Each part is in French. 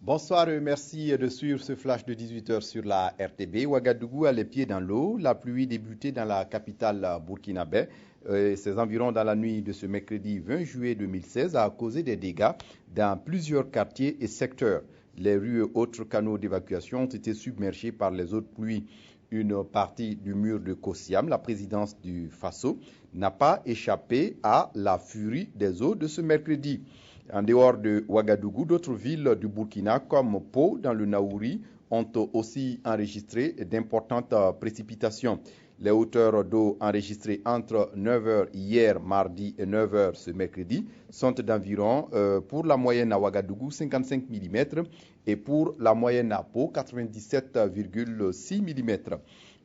Bonsoir et merci de suivre ce flash de 18 heures sur la RTB. Ouagadougou a les pieds dans l'eau. La pluie débutait dans la capitale burkinabé. Ses environs dans la nuit de ce mercredi 20 juillet 2016 a causé des dégâts dans plusieurs quartiers et secteurs. Les rues et autres canaux d'évacuation ont été submergés par les eaux de pluie. Une partie du mur de Kossiam, la présidence du Faso, n'a pas échappé à la furie des eaux de ce mercredi. En dehors de Ouagadougou, d'autres villes du Burkina comme Pau dans le Naouri ont aussi enregistré d'importantes précipitations. Les hauteurs d'eau enregistrées entre 9h hier mardi et 9h ce mercredi sont d'environ, pour la moyenne à Ouagadougou, 55 mm et pour la moyenne à Pau, 97,6 mm.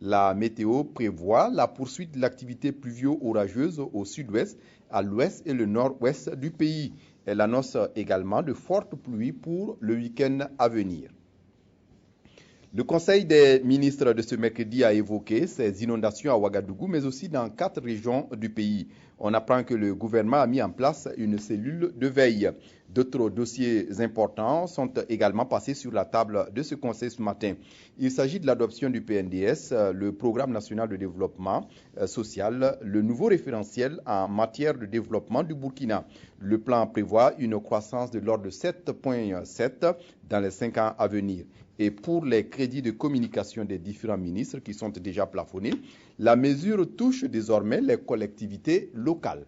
La météo prévoit la poursuite de l'activité pluvio-orageuse au sud-ouest, à l'ouest et le nord-ouest du pays. Elle annonce également de fortes pluies pour le week-end à venir. Le Conseil des ministres de ce mercredi a évoqué ces inondations à Ouagadougou, mais aussi dans 4 régions du pays. On apprend que le gouvernement a mis en place une cellule de veille. D'autres dossiers importants sont également passés sur la table de ce conseil ce matin. Il s'agit de l'adoption du PNDS, le Programme national de développement social, le nouveau référentiel en matière de développement du Burkina. Le plan prévoit une croissance de l'ordre de 7,7 dans les 5 ans à venir. Et pour les crédits de communication des différents ministres qui sont déjà plafonnés, la mesure touche désormais les collectivités locales.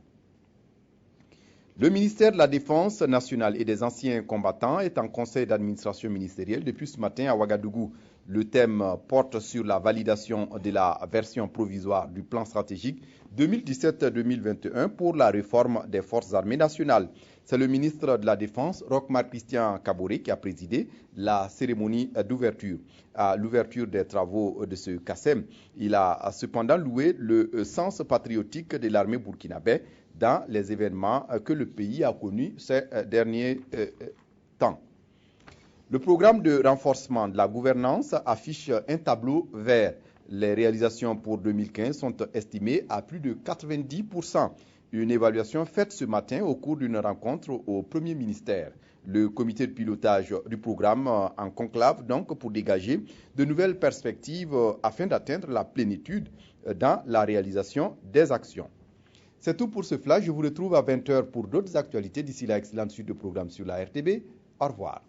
Le ministère de la Défense nationale et des anciens combattants est en conseil d'administration ministérielle depuis ce matin à Ouagadougou. Le thème porte sur la validation de la version provisoire du plan stratégique 2017-2021 pour la réforme des forces armées nationales. C'est le ministre de la Défense, Rochmar Christian Kaboré, qui a présidé la cérémonie d'ouverture. À l'ouverture des travaux de ce CASEM, il a cependant loué le sens patriotique de l'armée burkinabé dans les événements que le pays a connus ces derniers temps. Le programme de renforcement de la gouvernance affiche un tableau vert. Les réalisations pour 2015 sont estimées à plus de 90%. Une évaluation faite ce matin au cours d'une rencontre au Premier ministère. Le comité de pilotage du programme en conclave donc pour dégager de nouvelles perspectives afin d'atteindre la plénitude dans la réalisation des actions. C'est tout pour ce flash. Je vous retrouve à 20h pour d'autres actualités. D'ici là, excellente suite de programmes sur la RTB. Au revoir.